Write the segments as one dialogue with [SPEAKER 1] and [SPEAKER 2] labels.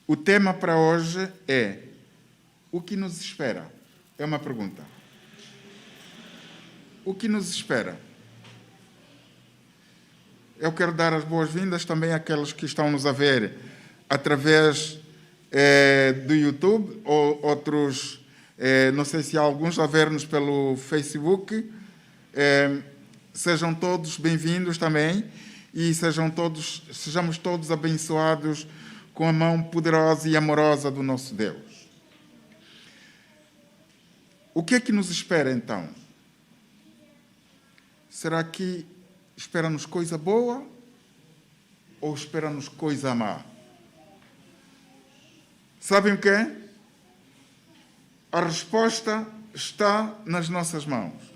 [SPEAKER 1] O tema para hoje é: o que nos espera? É uma pergunta. O que nos espera? Eu quero dar as boas-vindas também àqueles que estão nos a ver através do YouTube, ou outros, não sei se há alguns a ver-nos pelo Facebook. Sejam todos bem-vindos também e sejamos todos abençoados com a mão poderosa e amorosa do nosso Deus. O que é que nos espera então? Será que espera-nos coisa boa ou espera-nos coisa má? Sabem o que é? A resposta está nas nossas mãos.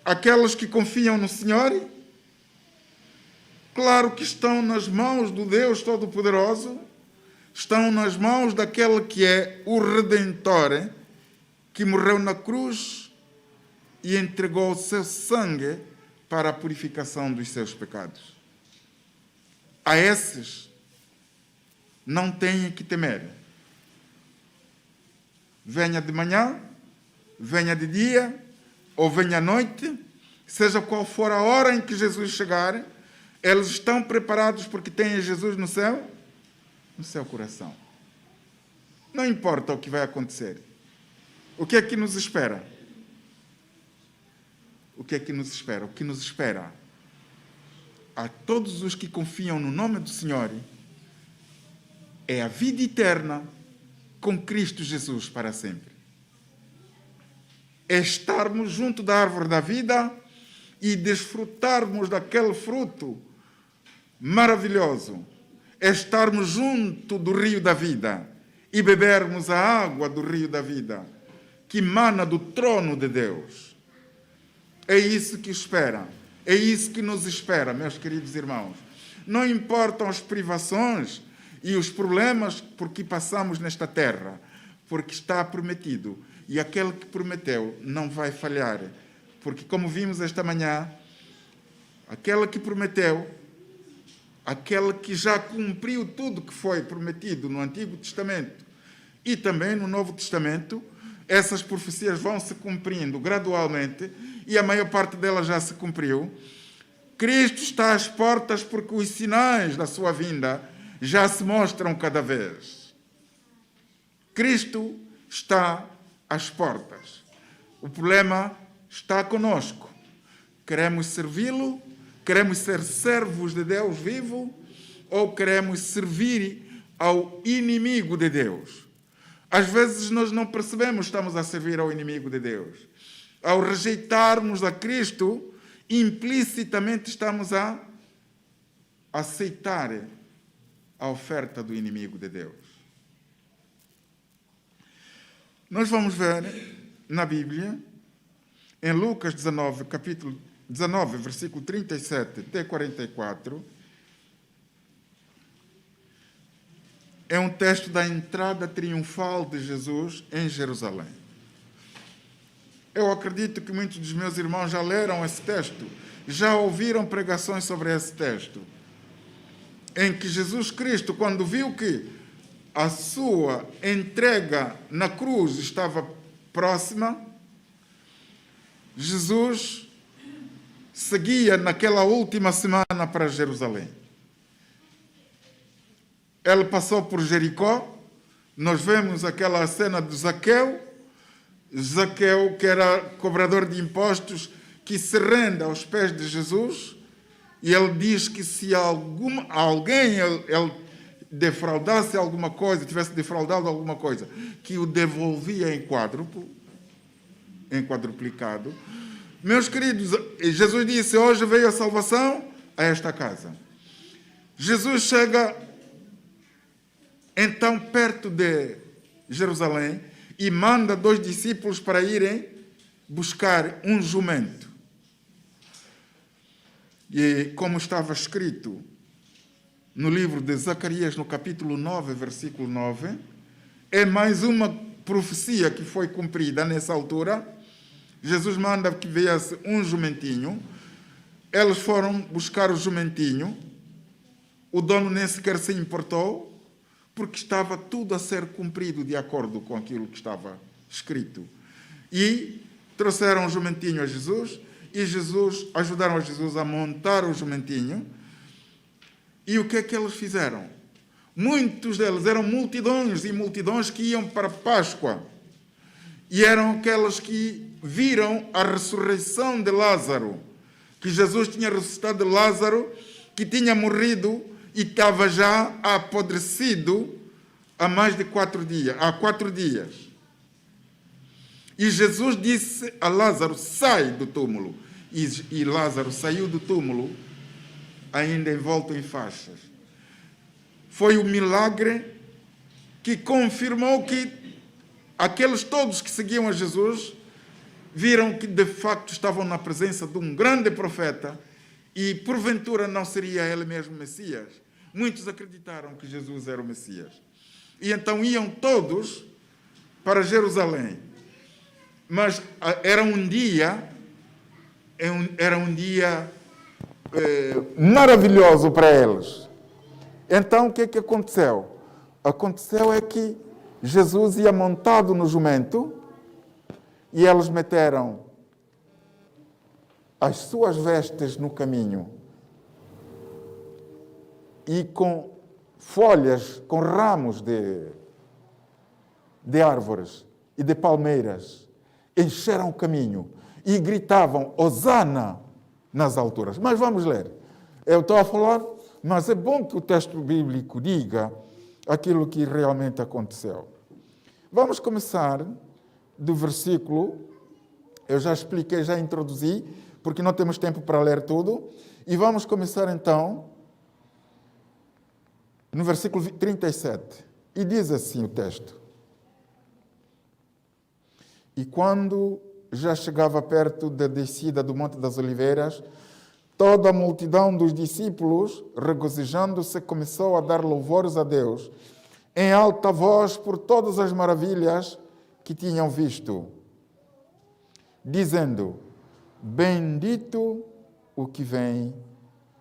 [SPEAKER 1] Aqueles que confiam no Senhor, claro que estão nas mãos do Deus Todo-Poderoso, estão nas mãos daquele que é o Redentor, que morreu na cruz e entregou o seu sangue para a purificação dos seus pecados. A esses não têm que temer. Venha de manhã, venha de dia, ou venha à noite, seja qual for a hora em que Jesus chegar, eles estão preparados porque têm Jesus no seu coração. Não importa o que vai acontecer. O que é que nos espera? O que é que nos espera? O que nos espera a todos os que confiam no nome do Senhor é a vida eterna com Cristo Jesus para sempre. É estarmos junto da árvore da vida e desfrutarmos daquele fruto maravilhoso. É estarmos junto do rio da vida e bebermos a água do rio da vida, que emana do trono de Deus. É isso que espera. É isso que nos espera, meus queridos irmãos. Não importam as privações e os problemas por que passamos nesta terra, porque está prometido. E aquele que prometeu não vai falhar. Porque, como vimos esta manhã, aquele que prometeu, aquele que já cumpriu tudo que foi prometido no Antigo Testamento e também no Novo Testamento, essas profecias vão se cumprindo gradualmente e a maior parte delas já se cumpriu. Cristo está às portas porque os sinais da sua vinda já se mostram cada vez. Cristo está às portas. O problema está conosco. Queremos servi-lo? Queremos ser servos de Deus vivo? Ou queremos servir ao inimigo de Deus? Às vezes nós não percebemos que estamos a servir ao inimigo de Deus. Ao rejeitarmos a Cristo, implicitamente estamos a aceitar a oferta do inimigo de Deus. Nós vamos ver na Bíblia, em Lucas 19, capítulo 19, versículo 37 até 44, é um texto da entrada triunfal de Jesus em Jerusalém. Eu acredito que muitos dos meus irmãos já leram esse texto, já ouviram pregações sobre esse texto, em que Jesus Cristo, quando viu que a sua entrega na cruz estava próxima, Jesus seguia naquela última semana para Jerusalém. Ele passou por Jericó, nós vemos aquela cena de Zaqueu, que era cobrador de impostos, que se rende aos pés de Jesus, e ele diz que se alguém ele defraudasse alguma coisa, tivesse defraudado alguma coisa, que o devolvia em quadruplicado. Meus queridos, Jesus disse: hoje veio a salvação a esta casa. Jesus chega então perto de Jerusalém e manda 2 discípulos para irem buscar um jumento. E como estava escrito no livro de Zacarias, no capítulo 9, versículo 9, é mais uma profecia que foi cumprida nessa altura. Jesus manda que viesse um jumentinho. Eles foram buscar o jumentinho. o dono nem sequer se importou, porque estava tudo a ser cumprido de acordo com aquilo que estava escrito. E trouxeram o jumentinho a Jesus, e ajudaram a Jesus a montar o jumentinho. E o que é que eles fizeram? Muitos deles eram multidões e multidões que iam para a Páscoa. E eram aqueles que viram a ressurreição de Lázaro, que Jesus tinha ressuscitado de Lázaro, que tinha morrido e estava já apodrecido há mais de 4 dias. Há 4 dias. E Jesus disse a Lázaro, sai do túmulo. E Lázaro saiu do túmulo, ainda envolto em faixas. Foi o milagre que confirmou que aqueles todos que seguiam a Jesus viram que de facto estavam na presença de um grande profeta e porventura não seria ele mesmo Messias. Muitos acreditaram que Jesus era o Messias. E então iam todos para Jerusalém. Mas era um dia maravilhoso para eles. Então o que é que aconteceu? Aconteceu é que Jesus ia montado no jumento e eles meteram as suas vestes no caminho e com folhas, com ramos de árvores e de palmeiras, encheram o caminho e gritavam, Hosana, nas alturas. Mas vamos ler. Eu estou a falar, mas é bom que o texto bíblico diga aquilo que realmente aconteceu. Vamos começar do versículo, eu já expliquei, já introduzi, porque não temos tempo para ler tudo, e vamos começar então no versículo 37. E diz assim o texto. E quando já chegava perto da descida do Monte das Oliveiras, toda a multidão dos discípulos, regozijando-se, começou a dar louvores a Deus, em alta voz por todas as maravilhas que tinham visto, dizendo, bendito o que vem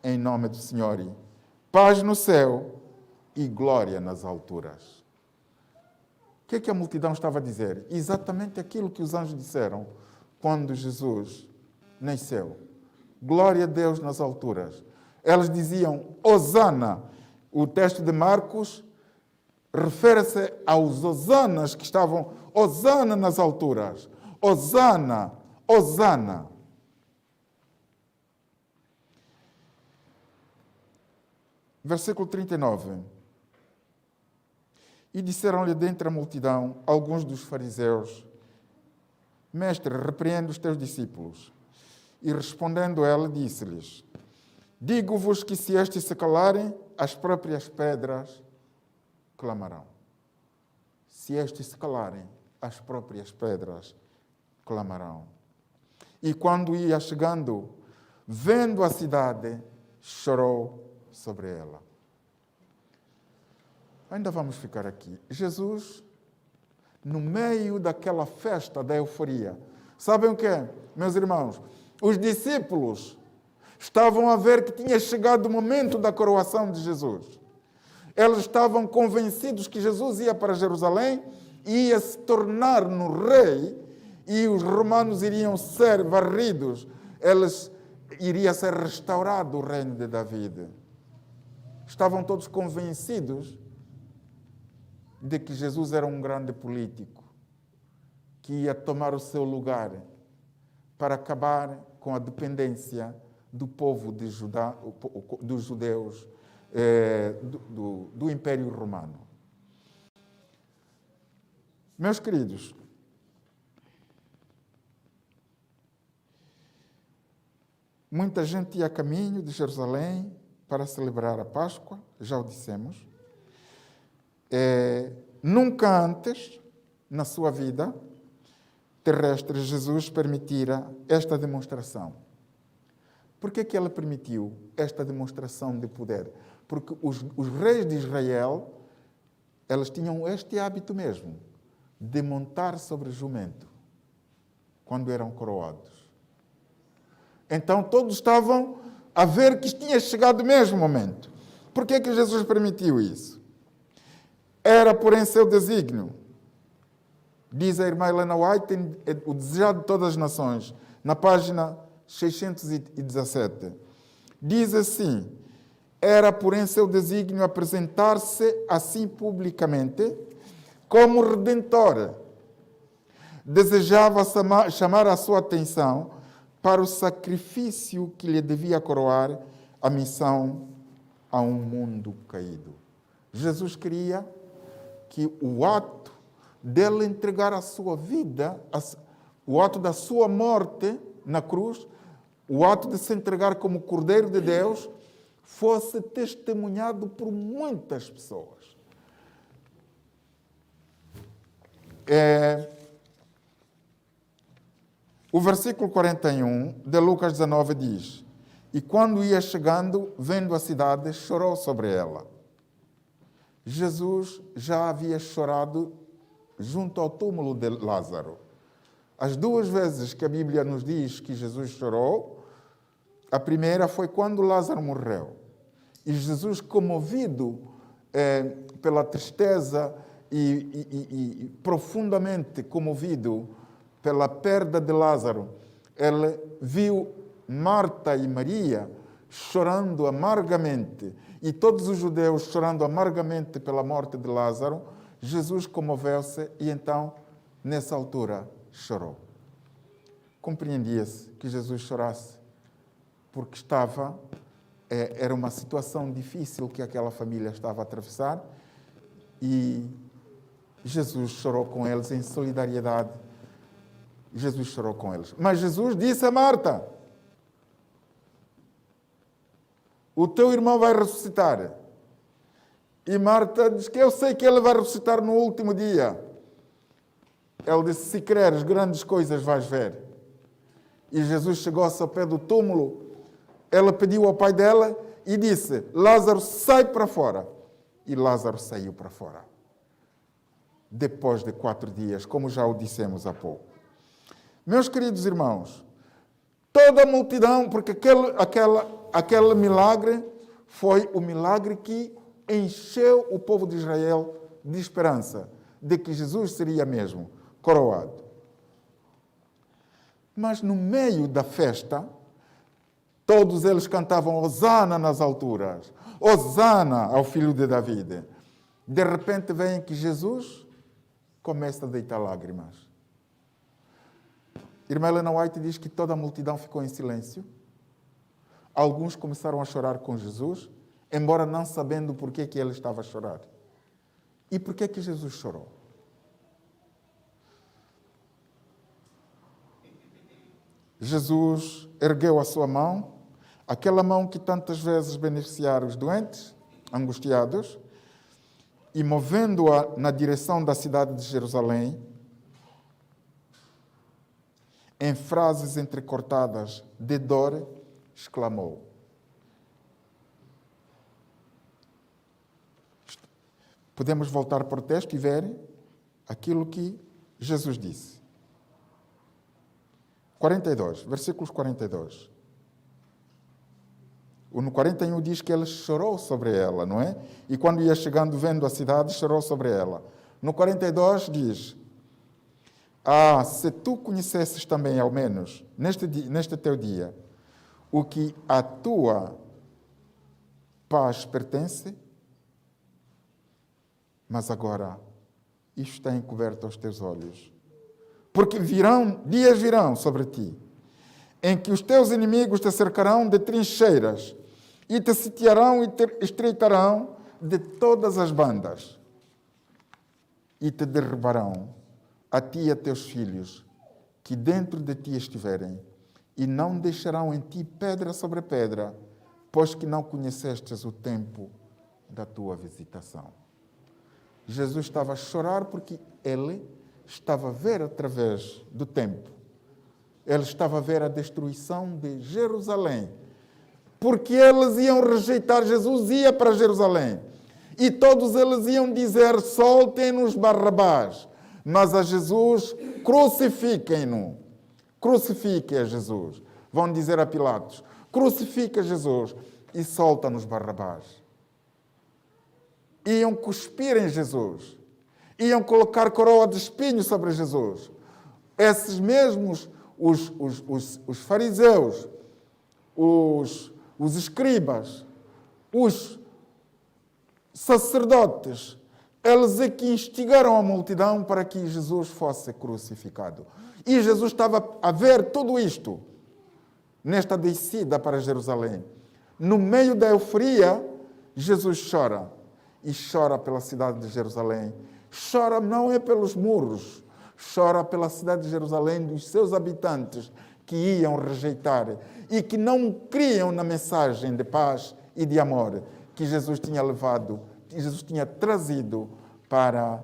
[SPEAKER 1] em nome do Senhor, paz no céu e glória nas alturas. O que é que a multidão estava a dizer? Exatamente aquilo que os anjos disseram quando Jesus nasceu. Glória a Deus nas alturas. Eles diziam, Hosana. O texto de Marcos refere-se aos hosanas que estavam, Hosana nas alturas. Hosana, Hosana. Versículo 39. E disseram-lhe dentre a multidão alguns dos fariseus, Mestre, repreende os teus discípulos. E respondendo ela, disse-lhes, digo-vos que se estes se calarem, as próprias pedras clamarão. Se estes se calarem, as próprias pedras clamarão. E quando ia chegando, vendo a cidade, chorou sobre ela. Ainda vamos ficar aqui. Jesus, no meio daquela festa da euforia, sabem o que é, meus irmãos? Os discípulos estavam a ver que tinha chegado o momento da coroação de Jesus. Eles estavam convencidos que Jesus ia para Jerusalém e ia se tornar no rei e os romanos iriam ser varridos. Iria ser restaurado o reino de David. Estavam todos convencidos de que Jesus era um grande político, que ia tomar o seu lugar para acabar com a dependência do povo de Judá, dos judeus, do Império Romano. Meus queridos, muita gente ia a caminho de Jerusalém para celebrar a Páscoa, já o dissemos. Nunca antes, na sua vida terrestre, Jesus permitira esta demonstração. Por que que ele permitiu esta demonstração de poder? Porque os reis de Israel, eles tinham este hábito mesmo, de montar sobre jumento, quando eram coroados. Então todos estavam a ver que tinha chegado o mesmo momento. Por que Jesus permitiu isso? Era, porém, seu desígnio. Diz a irmã Helena White, o desejado de todas as nações, na página 617. Diz assim: era, porém, seu desígnio apresentar-se assim publicamente como Redentor. Desejava chamar a sua atenção para o sacrifício que lhe devia coroar a missão a um mundo caído. Jesus queria que o ato dele entregar a sua vida, o ato da sua morte na cruz, o ato de se entregar como Cordeiro de Deus, fosse testemunhado por muitas pessoas. O versículo 41 de Lucas 19 diz: e quando ia chegando, vendo a cidade, chorou sobre ela. Jesus já havia chorado junto ao túmulo de Lázaro. As duas vezes que a Bíblia nos diz que Jesus chorou, a primeira foi quando Lázaro morreu. E Jesus, comovido pela tristeza e profundamente comovido pela perda de Lázaro, ele viu Marta e Maria chorando amargamente e todos os judeus chorando amargamente pela morte de Lázaro. Jesus comoveu-se e então, nessa altura, chorou. Compreendia-se que Jesus chorasse porque era uma situação difícil que aquela família estava a atravessar e Jesus chorou com eles em solidariedade. Jesus chorou com eles. Mas Jesus disse a Marta: o teu irmão vai ressuscitar. E Marta diz que eu sei que ele vai ressuscitar no último dia. Ele disse: se creres, grandes coisas vais ver. E Jesus chegou-se ao pé do túmulo. Ela pediu ao pai dela e disse: Lázaro, sai para fora. E Lázaro saiu para fora. Depois de 4 dias, como já o dissemos há pouco. Meus queridos irmãos, toda a multidão, porque aquele milagre foi o milagre que encheu o povo de Israel de esperança de que Jesus seria mesmo coroado. Mas no meio da festa, todos eles cantavam Hosana nas alturas, Hosana ao filho de David. De repente vem que Jesus começa a deitar lágrimas. Irmã Helena White diz que toda a multidão ficou em silêncio. Alguns começaram a chorar com Jesus, embora não sabendo por que ele estava a chorar. E por que Jesus chorou? Jesus ergueu a sua mão, aquela mão que tantas vezes beneficiara os doentes, angustiados, e movendo-a na direção da cidade de Jerusalém, em frases entrecortadas de dor, exclamou: podemos voltar para o texto e ver aquilo que Jesus disse. 42, versículos 42. No 41 diz que ele chorou sobre ela, não é? E quando ia chegando, vendo a cidade, chorou sobre ela. No 42 diz: se tu conhecesses também, ao menos, neste teu dia, o que a tua paz pertence, mas agora isto está encoberto aos teus olhos. Porque dias virão sobre ti, em que os teus inimigos te cercarão de trincheiras, e te sitiarão e te estreitarão de todas as bandas, e te derribarão a ti e a teus filhos, que dentro de ti estiverem, e não deixarão em ti pedra sobre pedra, pois que não conhecestes o tempo da tua visitação. Jesus estava a chorar porque ele estava a ver através do tempo. Ele estava a ver a destruição de Jerusalém, porque eles iam rejeitar Jesus, ia para Jerusalém, e todos eles iam dizer: soltem-nos Barrabás. Mas a Jesus, crucifiquem-no. Crucifiquem a Jesus. Vão dizer a Pilatos: crucifica Jesus e solta-nos Barrabás. iam cuspir em Jesus, iam colocar coroa de espinho sobre Jesus. Esses mesmos, os fariseus, os escribas, os sacerdotes, eles é que instigaram a multidão para que Jesus fosse crucificado. E Jesus estava a ver tudo isto nesta descida para Jerusalém. No meio da euforia, Jesus chora. E chora pela cidade de Jerusalém. Chora não é pelos muros, chora pela cidade de Jerusalém, dos seus habitantes que iam rejeitar e que não criam na mensagem de paz e de amor que Jesus tinha levado, que Jesus tinha trazido para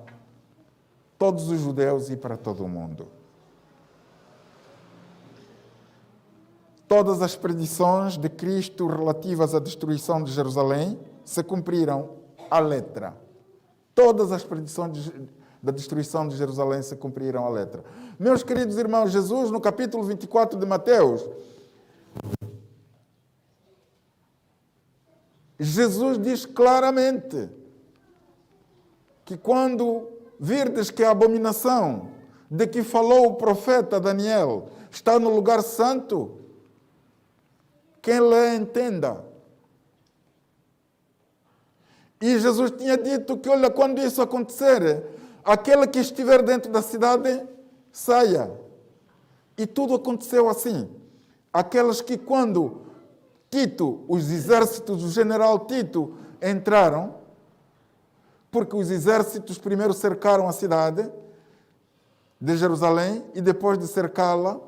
[SPEAKER 1] todos os judeus e para todo o mundo. Todas as predições de Cristo relativas à destruição de Jerusalém se cumpriram à letra. Todas as predições da destruição de Jerusalém se cumpriram à letra. Meus queridos irmãos, Jesus, no capítulo 24 de Mateus, Jesus diz claramente que quando virdes que a abominação de que falou o profeta Daniel está no lugar santo, quem lê entenda. E Jesus tinha dito que, olha, quando isso acontecer, aquele que estiver dentro da cidade, saia. E tudo aconteceu assim. Aqueles que quando Tito, os exércitos do general Tito entraram, porque os exércitos primeiro cercaram a cidade de Jerusalém e depois de cercá-la,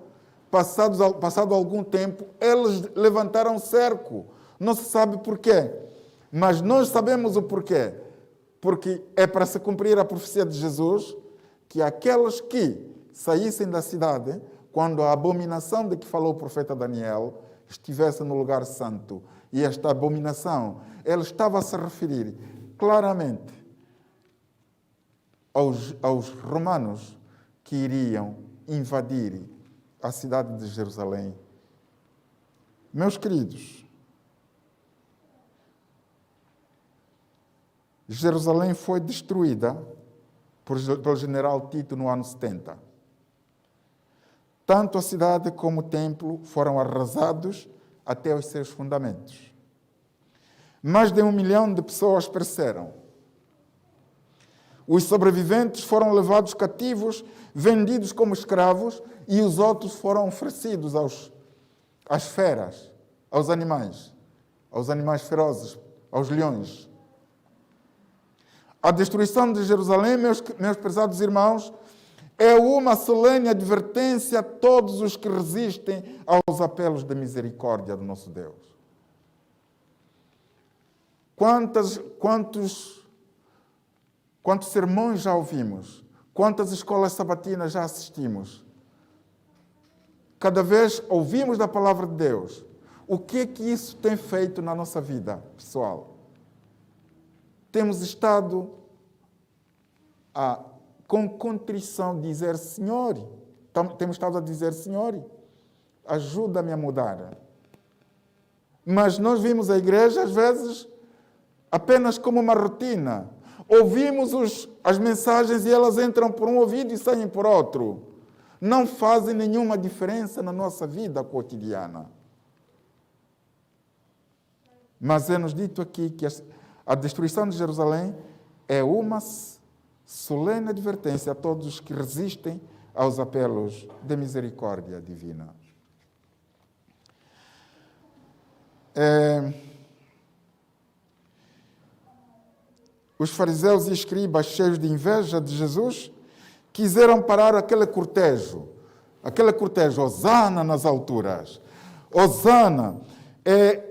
[SPEAKER 1] passado algum tempo, eles levantaram cerco. Não se sabe porquê, mas nós sabemos o porquê. Porque é para se cumprir a profecia de Jesus que aqueles que saíssem da cidade, quando a abominação de que falou o profeta Daniel estivesse no lugar santo, e esta abominação, ele estava a se referir claramente aos romanos que iriam invadir a cidade de Jerusalém. Meus queridos, Jerusalém foi destruída pelo general Tito no ano 70. Tanto a cidade como o templo foram arrasados até os seus fundamentos. Mais de 1 milhão de pessoas pereceram. Os sobreviventes foram levados cativos, vendidos como escravos, e os outros foram oferecidos às feras, aos animais ferozes, aos leões. A destruição de Jerusalém, meus prezados irmãos, é uma solene advertência a todos os que resistem aos apelos de misericórdia do nosso Deus. Quantos sermões já ouvimos? Quantas escolas sabatinas já assistimos? Cada vez ouvimos da palavra de Deus. O que é que isso tem feito na nossa vida pessoal? Temos estado com contrição dizer, Senhor, temos estado a dizer, Senhor, ajuda-me a mudar. Mas nós vimos a igreja, às vezes, apenas como uma rotina. Ouvimos as mensagens e elas entram por um ouvido e saem por outro. Não fazem nenhuma diferença na nossa vida cotidiana. Mas é-nos dito aqui que a destruição de Jerusalém é uma solene advertência a todos os que resistem aos apelos de misericórdia divina. Os fariseus e escribas, cheios de inveja de Jesus, quiseram parar aquele cortejo, Hosana nas alturas. Hosana.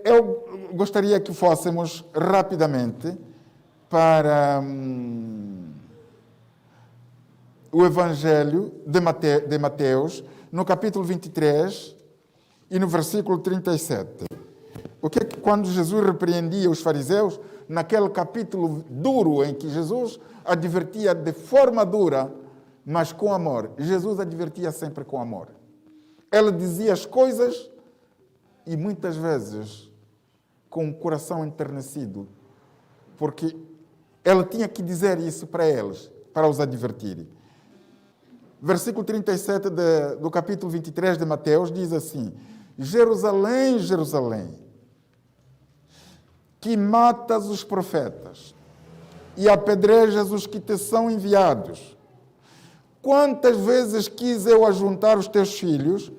[SPEAKER 1] Eu gostaria que fôssemos rapidamente para o Evangelho de Mateus, no capítulo 23 e no versículo 37. O que é que quando Jesus repreendia os fariseus, naquele capítulo duro em que Jesus advertia de forma dura, mas com amor. Jesus advertia sempre com amor. Ele dizia as coisas e muitas vezes com o coração enternecido, porque Ele tinha que dizer isso para eles, para os advertir. Versículo 37 do capítulo 23 de Mateus diz assim: Jerusalém, Jerusalém, que matas os profetas e apedrejas os que te são enviados. Quantas vezes quis eu ajuntar os teus filhos,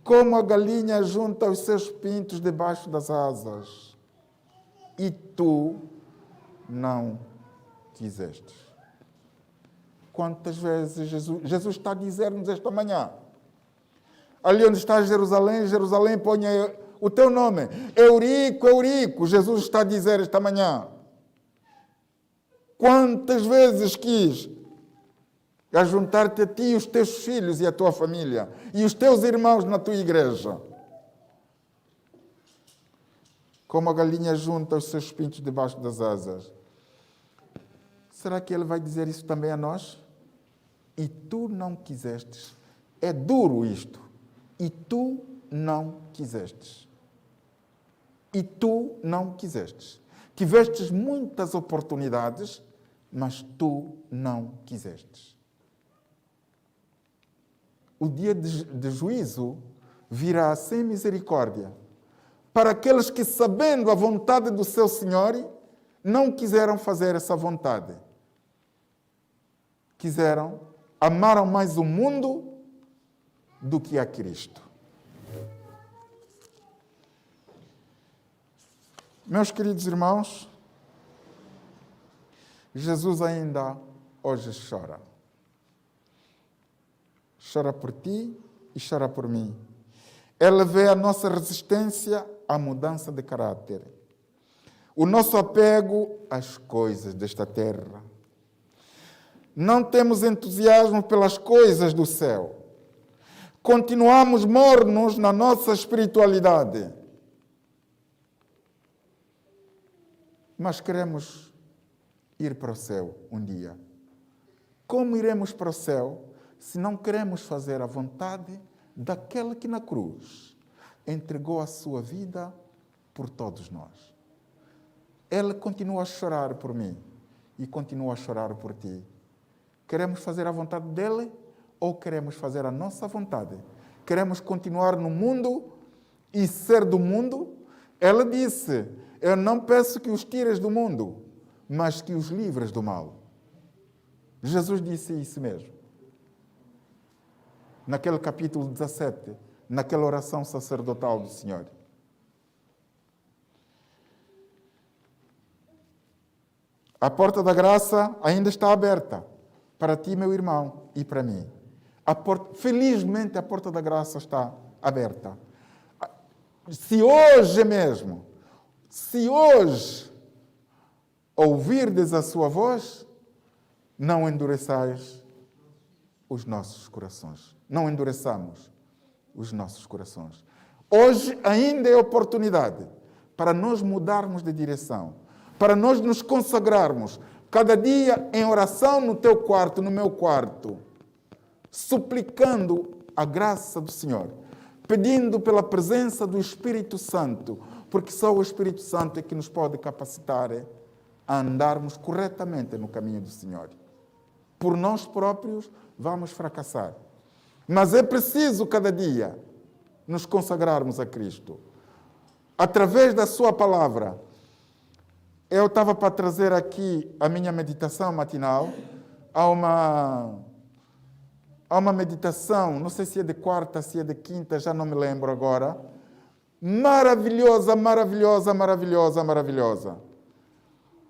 [SPEAKER 1] como a galinha junta os seus pintos debaixo das asas, e tu não quisestes. Quantas vezes Jesus está a dizer-nos esta manhã: ali onde está Jerusalém, Jerusalém, ponha o teu nome. Eurico, Eurico, Jesus está a dizer esta manhã. Quantas vezes quis ajuntar-te a ti, os teus filhos e a tua família, e os teus irmãos na tua igreja. Como a galinha junta os seus pintos debaixo das asas. Será que ele vai dizer isso também a nós? E tu não quisestes. É duro isto. E tu não quisestes. E tu não quisestes. Tivestes muitas oportunidades, mas tu não quisestes. O dia de juízo virá sem misericórdia para aqueles que, sabendo a vontade do seu Senhor, não quiseram fazer essa vontade. Amaram mais o mundo do que a Cristo. Meus queridos irmãos, Jesus ainda hoje chora. Chora por ti e chora por mim. Ele vê a nossa resistência à mudança de caráter, o nosso apego às coisas desta terra. Não temos entusiasmo pelas coisas do céu. Continuamos mornos na nossa espiritualidade. Mas queremos ir para o céu um dia. Como iremos para o céu se não queremos fazer a vontade daquele que na cruz entregou a sua vida por todos nós? Ele continua a chorar por mim e continua a chorar por ti. Queremos fazer a vontade dele ou queremos fazer a nossa vontade? Queremos continuar no mundo e ser do mundo? Ele disse: eu não peço que os tires do mundo, mas que os livres do mal. Jesus disse isso mesmo. Naquele capítulo 17, naquela oração sacerdotal do Senhor. A porta da graça ainda está aberta para ti, meu irmão, e para mim. Felizmente a porta da graça está aberta. Se hoje mesmo, ouvirdes a sua voz, não endureçais os nossos corações. Não endureçamos os nossos corações. Hoje ainda é oportunidade para nós mudarmos de direção, para nós nos consagrarmos cada dia em oração no teu quarto, no meu quarto, suplicando a graça do Senhor, pedindo pela presença do Espírito Santo, porque só o Espírito Santo é que nos pode capacitar a andarmos corretamente no caminho do Senhor. Por nós próprios vamos fracassar. Mas é preciso cada dia nos consagrarmos a Cristo. Através da sua palavra. Eu estava para trazer aqui a minha meditação matinal. Há uma meditação, não sei se é de quarta, se é de quinta, já não me lembro agora. Maravilhosa, maravilhosa, maravilhosa, maravilhosa.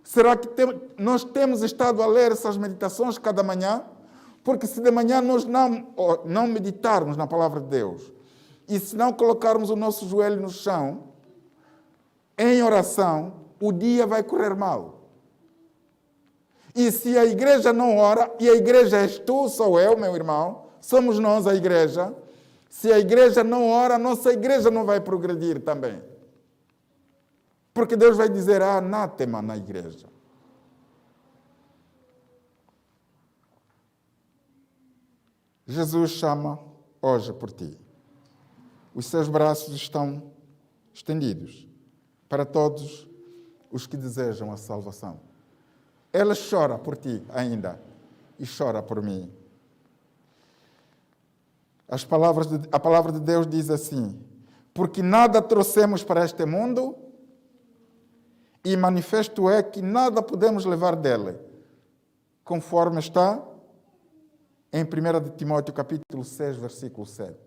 [SPEAKER 1] Será que nós temos estado a ler essas meditações cada manhã? Porque se de manhã nós não meditarmos na palavra de Deus, e se não colocarmos o nosso joelho no chão, em oração, o dia vai correr mal. E se a igreja não ora, e a igreja és tu, sou eu, meu irmão, somos nós a igreja, se a igreja não ora, a nossa igreja não vai progredir também. Porque Deus vai dizer anátema na igreja. Jesus chama hoje por ti. Os seus braços estão estendidos para todos os que desejam a salvação. Ela chora por ti ainda e chora por mim. A palavra de Deus diz assim: porque nada trouxemos para este mundo e manifesto é que nada podemos levar dele, conforme está em 1 de Timóteo capítulo 6, versículo 7.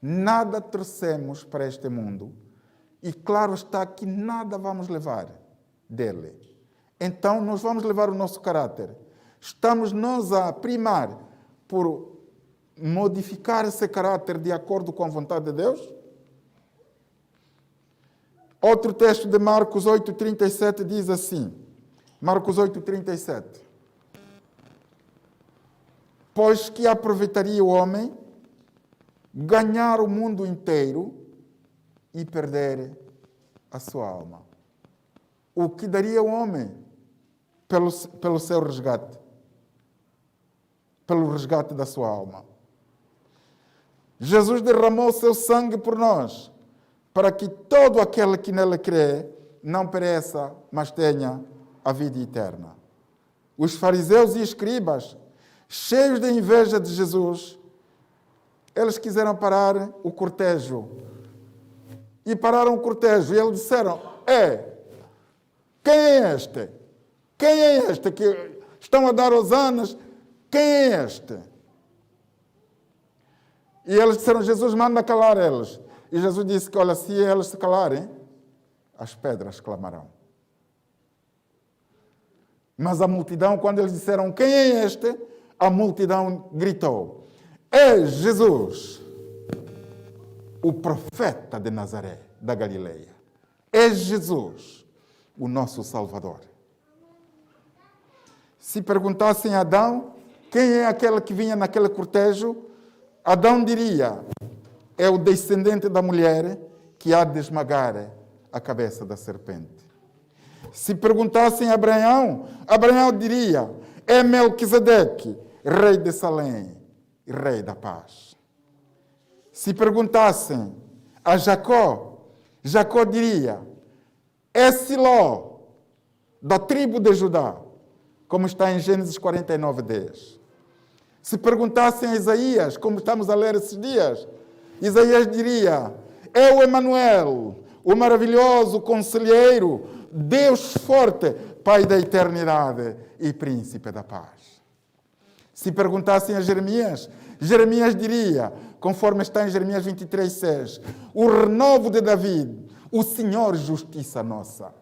[SPEAKER 1] Nada trouxemos para este mundo e claro está que nada vamos levar dele. Então nós vamos levar o nosso caráter. Estamos nós a primar por modificar esse caráter de acordo com a vontade de Deus? Outro texto de Marcos 8,37 diz assim, Marcos 8,37. Pois que aproveitaria o homem ganhar o mundo inteiro e perder a sua alma? O que daria o homem pelo seu resgate? Pelo resgate da sua alma. Jesus derramou o seu sangue por nós, para que todo aquele que nele crê não pereça, mas tenha a vida eterna. Os fariseus e escribas, cheios de inveja de Jesus, eles quiseram parar o cortejo. E pararam o cortejo. E eles disseram, quem é este? Quem é este que estão a dar hosanas? Quem é este? E eles disseram, Jesus manda calar eles. E Jesus disse que, olha, se eles se calarem, as pedras clamarão. Mas a multidão, quando eles disseram, quem é este? A multidão gritou, é Jesus, o profeta de Nazaré, da Galileia. É Jesus, o nosso Salvador. Se perguntassem a Adão, quem é aquele que vinha naquele cortejo? Adão diria, é o descendente da mulher que há de esmagar a cabeça da serpente. Se perguntassem a Abraão, Abraão diria, é Melquisedeque, rei de Salém, rei da paz. Se perguntassem a Jacó, Jacó diria, é Siló, da tribo de Judá, como está em Gênesis 49:10. Se perguntassem a Isaías, como estamos a ler esses dias, Isaías diria, é o Emanuel, o maravilhoso conselheiro, Deus forte, Pai da eternidade e Príncipe da paz. Se perguntassem a Jeremias, Jeremias diria, conforme está em Jeremias 23:6, o renovo de David, o Senhor justiça nossa.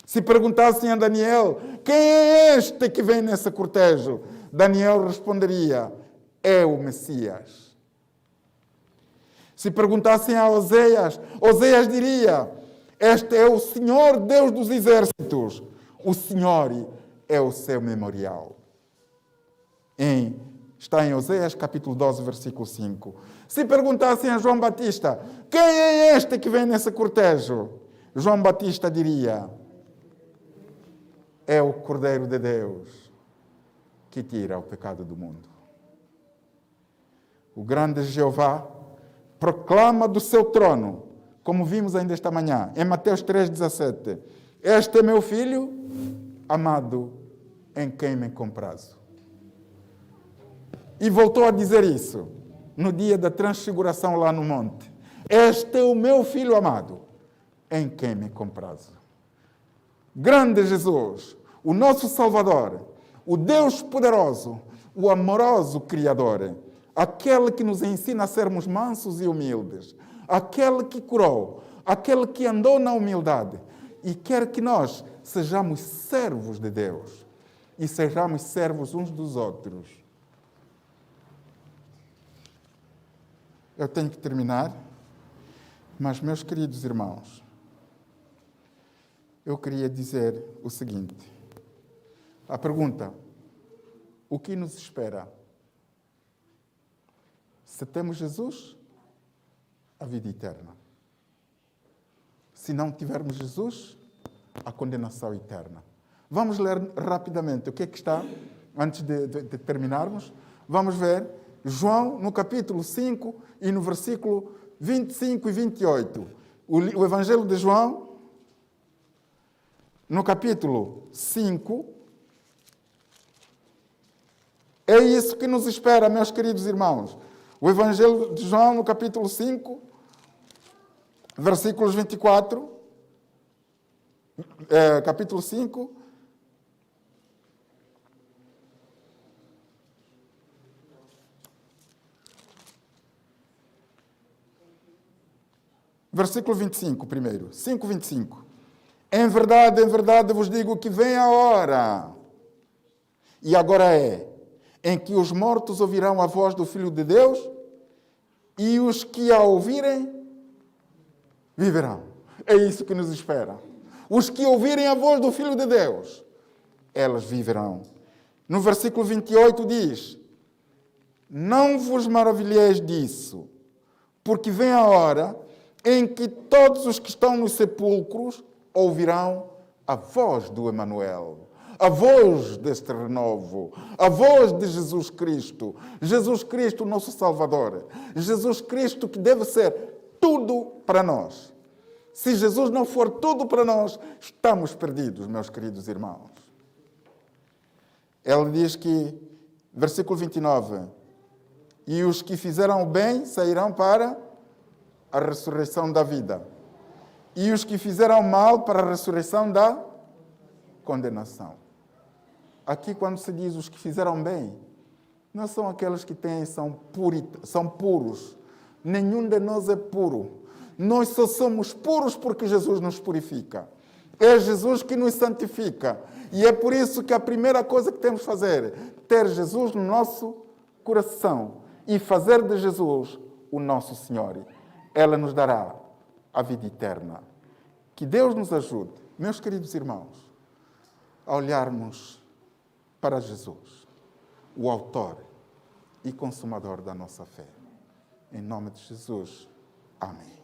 [SPEAKER 1] Se perguntassem a Daniel, quem é este que vem nesse cortejo? Daniel responderia, é o Messias. Se perguntassem a Oséias, Oséias diria, este é o Senhor Deus dos exércitos, o Senhor é o seu memorial. Está em Oséias capítulo 12, versículo 5. Se perguntassem a João Batista, quem é este que vem nesse cortejo? João Batista diria, é o Cordeiro de Deus que tira o pecado do mundo. O grande Jeová proclama do seu trono, como vimos ainda esta manhã, em Mateus 3,17, este é meu filho amado, em quem me comprazo. E voltou a dizer isso no dia da transfiguração lá no monte. Este é o meu filho amado, em quem me comprazo. Grande Jesus, o nosso Salvador, o Deus poderoso, o amoroso Criador, aquele que nos ensina a sermos mansos e humildes, aquele que curou, aquele que andou na humildade e quer que nós sejamos servos de Deus e sejamos servos uns dos outros. Eu tenho que terminar, mas, meus queridos irmãos, eu queria dizer o seguinte. A pergunta, o que nos espera? Se temos Jesus, a vida eterna. Se não tivermos Jesus, a condenação eterna. Vamos ler rapidamente o que é que está, antes de terminarmos. Vamos ver João, no capítulo 5 e no versículo 25 e 28. O Evangelho de João, no capítulo 5, é isso que nos espera, meus queridos irmãos. O Evangelho de João, no capítulo 5, versículos 24, capítulo 5, versículo 25 primeiro, 5, 25. Em verdade vos digo que vem a hora, e agora é, em que os mortos ouvirão a voz do Filho de Deus, e os que a ouvirem, viverão. É isso que nos espera. Os que ouvirem a voz do Filho de Deus, elas viverão. No versículo 28 diz, não vos maravilheis disso, porque vem a hora em que todos os que estão nos sepulcros ouvirão a voz do Emanuel, a voz deste renovo, a voz de Jesus Cristo, nosso Salvador, Jesus Cristo que deve ser tudo para nós. Se Jesus não for tudo para nós, estamos perdidos, meus queridos irmãos. Ele diz que, versículo 29, e os que fizeram o bem sairão para a ressurreição da vida, e os que fizeram mal para a ressurreição da condenação. Aqui, quando se diz os que fizeram bem, não são aqueles que são puros. Nenhum de nós é puro. Nós só somos puros porque Jesus nos purifica. É Jesus que nos santifica. E é por isso que a primeira coisa que temos que fazer é ter Jesus no nosso coração e fazer de Jesus o nosso Senhor. Ela nos dará a vida eterna. Que Deus nos ajude, meus queridos irmãos, a olharmos para Jesus, o autor e consumador da nossa fé. Em nome de Jesus. Amém.